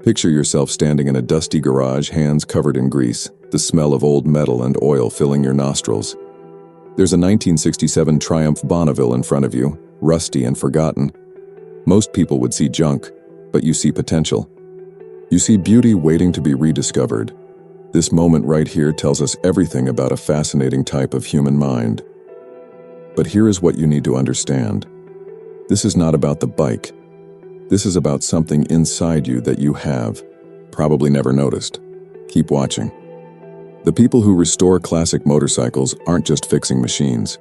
Picture yourself standing in a dusty garage, hands covered in grease, the smell of old metal and oil filling your nostrils. There's a 1967 Triumph Bonneville in front of you, rusty and forgotten. Most people would see junk, but you see potential. You see beauty waiting to be rediscovered. This moment right here tells us everything about a fascinating type of human mind. But here is what you need to understand. This is not about the bike. This is about something inside you that you have probably never noticed. Keep watching. The people who restore classic motorcycles aren't just fixing machines.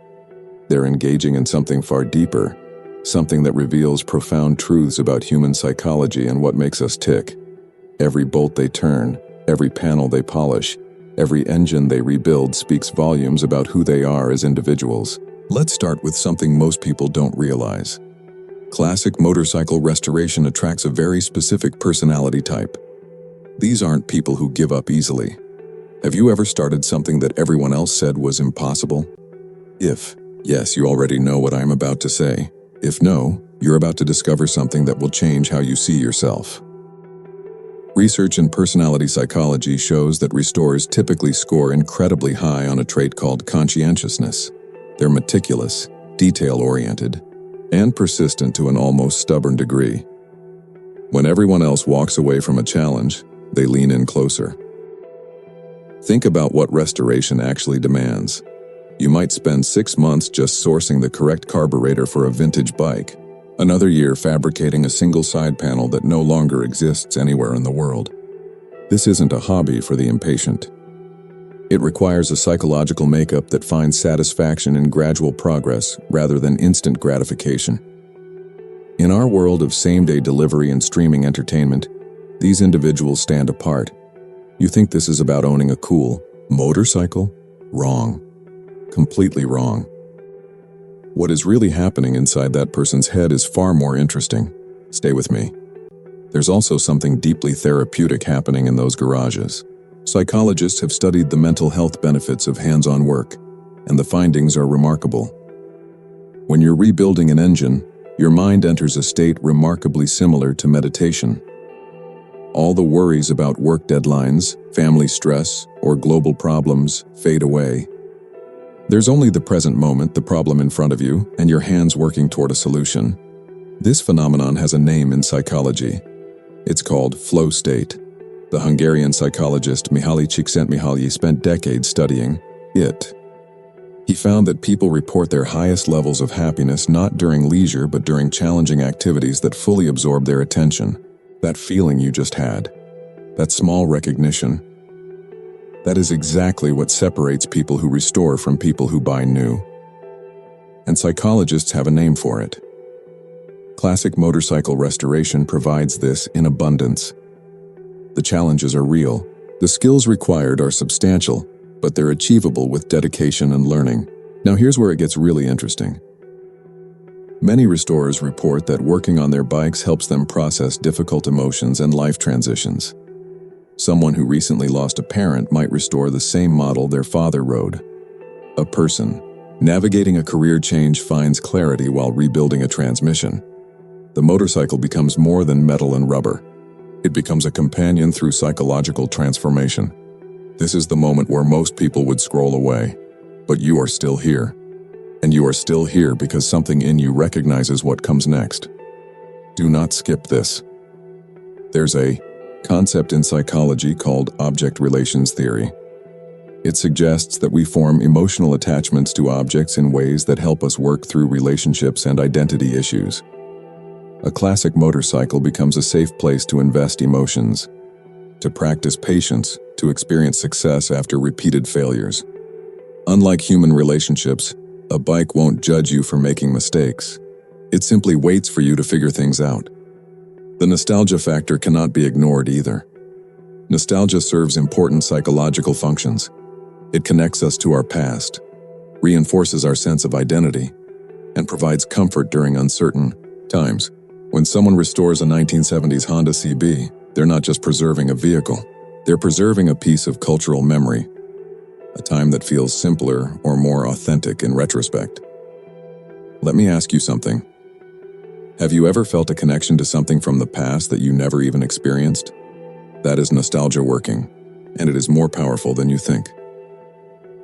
They're engaging in something far deeper, something that reveals profound truths about human psychology and what makes us tick. Every bolt they turn, every panel they polish, every engine they rebuild speaks volumes about who they are as individuals. Let's start with something most people don't realize. Classic motorcycle restoration attracts a very specific personality type. These aren't people who give up easily. Have you ever started something that everyone else said was impossible? If yes, you already know what I'm about to say. If no, you're about to discover something that will change how you see yourself. Research in personality psychology shows that restorers typically score incredibly high on a trait called conscientiousness. They're meticulous, detail-oriented, and persistent to an almost stubborn degree. When everyone else walks away from a challenge, they lean in closer. Think about what restoration actually demands. You might spend 6 months just sourcing the correct carburetor for a vintage bike, another year fabricating a single side panel that no longer exists anywhere in the world. This isn't a hobby for the impatient. It requires a psychological makeup that finds satisfaction in gradual progress rather than instant gratification. In our world of same-day delivery and streaming entertainment, these individuals stand apart. You think this is about owning a cool motorcycle? Wrong. Completely wrong. What is really happening inside that person's head is far more interesting. Stay with me. There's also something deeply therapeutic happening in those garages. Psychologists have studied the mental health benefits of hands-on work, and the findings are remarkable. When you're rebuilding an engine, your mind enters a state remarkably similar to meditation. All the worries about work deadlines, family stress, or global problems fade away. There's only the present moment, the problem in front of you, and your hands working toward a solution. This phenomenon has a name in psychology. It's called flow state. The Hungarian psychologist Mihaly Csikszentmihalyi spent decades studying it. He found that people report their highest levels of happiness not during leisure but during challenging activities that fully absorb their attention. That feeling you just had, that small recognition, that is exactly what separates people who restore from people who buy new. And psychologists have a name for it. Classic motorcycle restoration provides this in abundance. The challenges are real. The skills required are substantial, but they're achievable with dedication and learning. Now here's where it gets really interesting. Many restorers report that working on their bikes helps them process difficult emotions and life transitions. Someone who recently lost a parent might restore the same model their father rode. A person navigating a career change finds clarity while rebuilding a transmission. The motorcycle becomes more than metal and rubber. It becomes a companion through psychological transformation. This is the moment where most people would scroll away. But you are still here. And you are still here because something in you recognizes what comes next. Do not skip this. There's a concept in psychology called object relations theory. It suggests that we form emotional attachments to objects in ways that help us work through relationships and identity issues. A classic motorcycle becomes a safe place to invest emotions, to practice patience, to experience success after repeated failures. Unlike human relationships, a bike won't judge you for making mistakes. It simply waits for you to figure things out. The nostalgia factor cannot be ignored either. Nostalgia serves important psychological functions. It connects us to our past, reinforces our sense of identity, and provides comfort during uncertain times. When someone restores a 1970s Honda CB, they're not just preserving a vehicle. They're preserving a piece of cultural memory, a time that feels simpler or more authentic in retrospect. Let me ask you something. Have you ever felt a connection to something from the past that you never even experienced? That is nostalgia working, and it is more powerful than you think.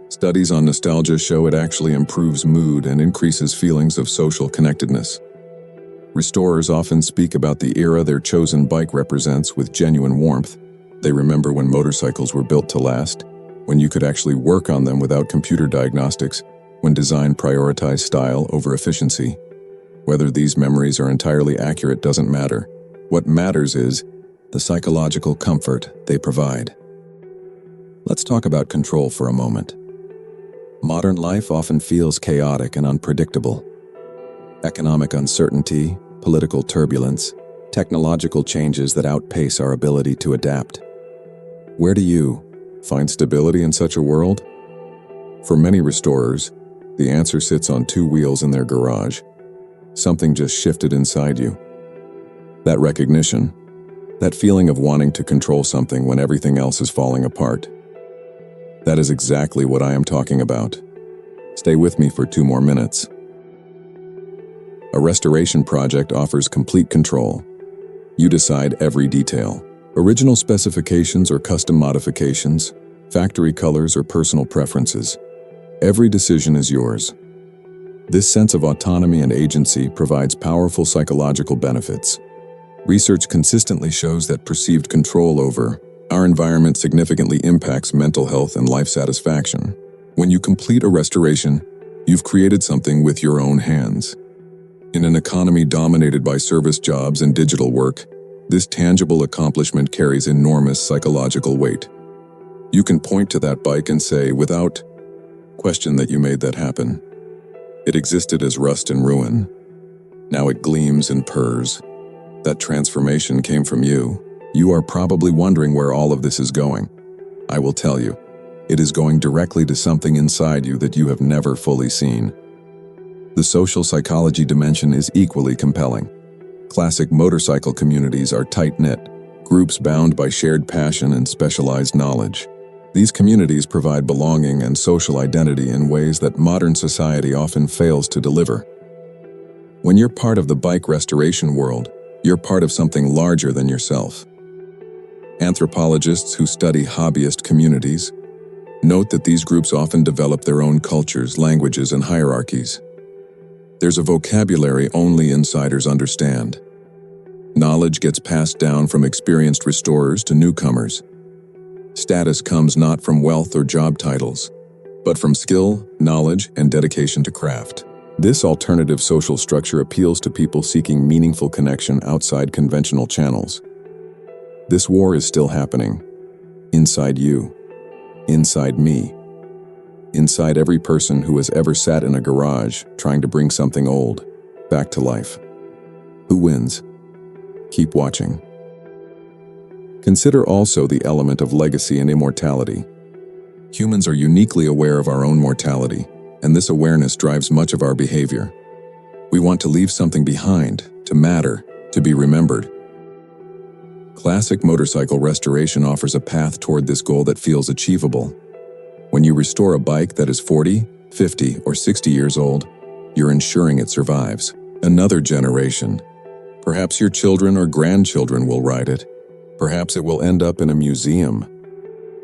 Studies on nostalgia show it actually improves mood and increases feelings of social connectedness. Restorers often speak about the era their chosen bike represents with genuine warmth. They remember when motorcycles were built to last, when you could actually work on them without computer diagnostics, when design prioritized style over efficiency. Whether these memories are entirely accurate doesn't matter. What matters is the psychological comfort they provide. Let's talk about control for a moment. Modern life often feels chaotic and unpredictable. Economic uncertainty, political turbulence, technological changes that outpace our ability to adapt. Where do you find stability in such a world? For many restorers, the answer sits on two wheels in their garage. Something just shifted inside you. That recognition, that feeling of wanting to control something when everything else is falling apart. That is exactly what I am talking about. Stay with me for 2 more minutes. A restoration project offers complete control. You decide every detail. Original specifications or custom modifications, factory colors or personal preferences. Every decision is yours. This sense of autonomy and agency provides powerful psychological benefits. Research consistently shows that perceived control over our environment significantly impacts mental health and life satisfaction. When you complete a restoration, you've created something with your own hands. In an economy dominated by service jobs and digital work, this tangible accomplishment carries enormous psychological weight. You can point to that bike and say, without question, that you made that happen. It existed as rust and ruin. Now it gleams and purrs. That transformation came from you. You are probably wondering where all of this is going. I will tell you. It is going directly to something inside you that you have never fully seen. The social psychology dimension is equally compelling. Classic motorcycle communities are tight-knit, groups bound by shared passion and specialized knowledge. These communities provide belonging and social identity in ways that modern society often fails to deliver. When you're part of the bike restoration world, you're part of something larger than yourself. Anthropologists who study hobbyist communities note that these groups often develop their own cultures, languages, and hierarchies. There's a vocabulary only insiders understand. Knowledge gets passed down from experienced restorers to newcomers. Status comes not from wealth or job titles, but from skill, knowledge, and dedication to craft. This alternative social structure appeals to people seeking meaningful connection outside conventional channels. This war is still happening. Inside you. Inside me. Inside every person who has ever sat in a garage trying to bring something old back to life. Who wins? Keep watching. Consider also the element of legacy and immortality. Humans are uniquely aware of our own mortality, and this awareness drives much of our behavior. We want to leave something behind, to matter, to be remembered. Classic motorcycle restoration offers a path toward this goal that feels achievable. When you restore a bike that is 40, 50, or 60 years old, you're ensuring it survives another generation. Perhaps your children or grandchildren will ride it. Perhaps it will end up in a museum.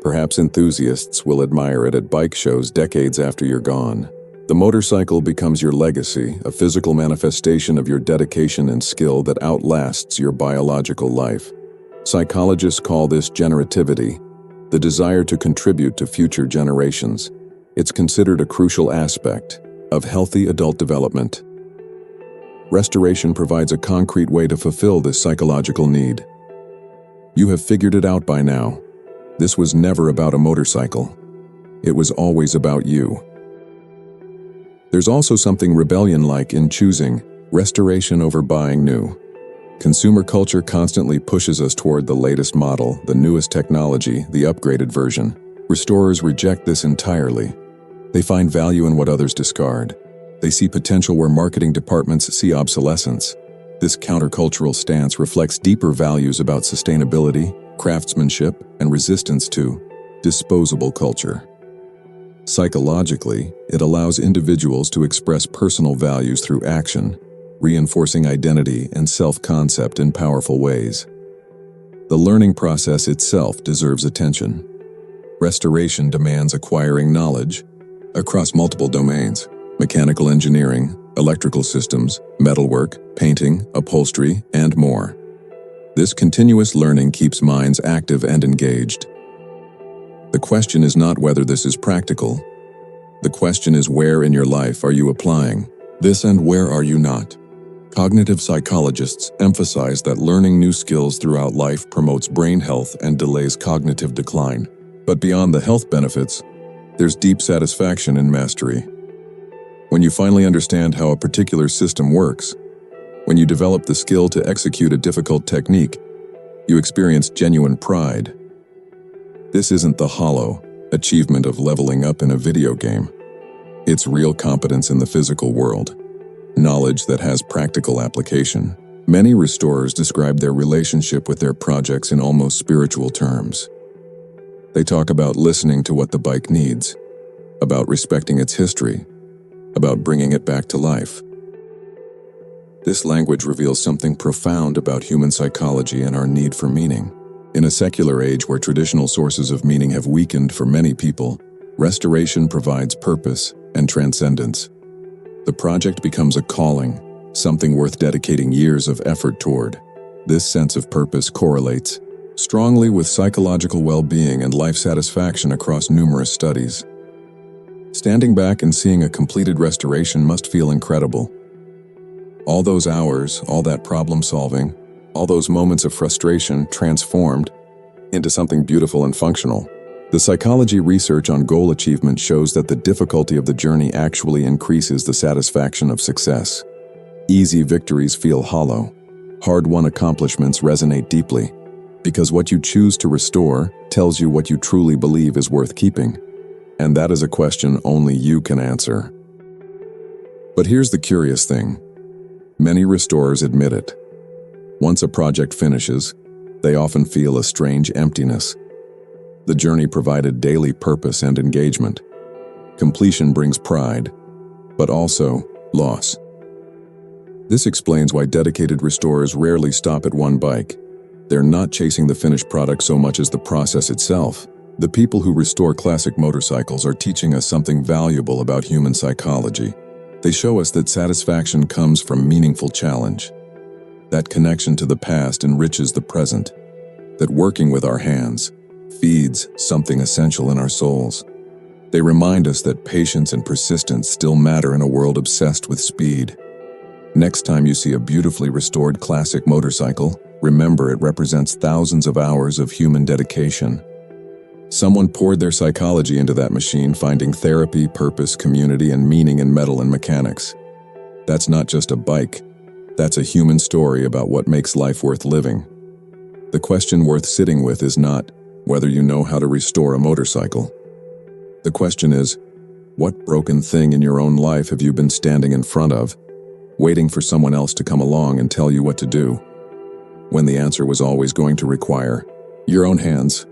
Perhaps enthusiasts will admire it at bike shows decades after you're gone. The motorcycle becomes your legacy, a physical manifestation of your dedication and skill that outlasts your biological life. Psychologists call this generativity, the desire to contribute to future generations. It's considered a crucial aspect of healthy adult development. Restoration provides a concrete way to fulfill this psychological need. You have figured it out by now. This was never about a motorcycle. It was always about you. There's also something rebellion-like in choosing restoration over buying new. Consumer culture constantly pushes us toward the latest model, the newest technology, the upgraded version. Restorers reject this entirely. They find value in what others discard. They see potential where marketing departments see obsolescence. This countercultural stance reflects deeper values about sustainability, craftsmanship, and resistance to disposable culture. Psychologically, it allows individuals to express personal values through action, reinforcing identity and self-concept in powerful ways. The learning process itself deserves attention. Restoration demands acquiring knowledge across multiple domains: mechanical engineering, electrical systems, metalwork, painting, upholstery, and more. This continuous learning keeps minds active and engaged. The question is not whether this is practical. The question is, where in your life are you applying this and where are you not? Cognitive psychologists emphasize that learning new skills throughout life promotes brain health and delays cognitive decline. But beyond the health benefits, there's deep satisfaction in mastery. When you finally understand how a particular system works, when you develop the skill to execute a difficult technique, you experience genuine pride. This isn't the hollow achievement of leveling up in a video game. It's real competence in the physical world, knowledge that has practical application. Many restorers describe their relationship with their projects in almost spiritual terms. They talk about listening to what the bike needs, about respecting its history, about bringing it back to life. This language reveals something profound about human psychology and our need for meaning. In a secular age where traditional sources of meaning have weakened for many people, restoration provides purpose and transcendence. The project becomes a calling, something worth dedicating years of effort toward. This sense of purpose correlates strongly with psychological well-being and life satisfaction across numerous studies. Standing back and seeing a completed restoration must feel incredible. All those hours, all that problem-solving, all those moments of frustration transformed into something beautiful and functional. The psychology research on goal achievement shows that the difficulty of the journey actually increases the satisfaction of success. Easy victories feel hollow. Hard-won accomplishments resonate deeply, because what you choose to restore tells you what you truly believe is worth keeping. And that is a question only you can answer. But here's the curious thing. Many restorers admit it. Once a project finishes, they often feel a strange emptiness. The journey provided daily purpose and engagement. Completion brings pride, but also loss. This explains why dedicated restorers rarely stop at one bike. They're not chasing the finished product so much as the process itself. The people who restore classic motorcycles are teaching us something valuable about human psychology. They show us that satisfaction comes from meaningful challenge, that connection to the past enriches the present, that working with our hands feeds something essential in our souls. They remind us that patience and persistence still matter in a world obsessed with speed. Next time you see a beautifully restored classic motorcycle, remember it represents thousands of hours of human dedication. Someone poured their psychology into that machine, finding therapy, purpose, community, and meaning in metal and mechanics. That's not just a bike. That's a human story about what makes life worth living. The question worth sitting with is not whether you know how to restore a motorcycle. The question is, what broken thing in your own life have you been standing in front of, waiting for someone else to come along and tell you what to do, when the answer was always going to require your own hands?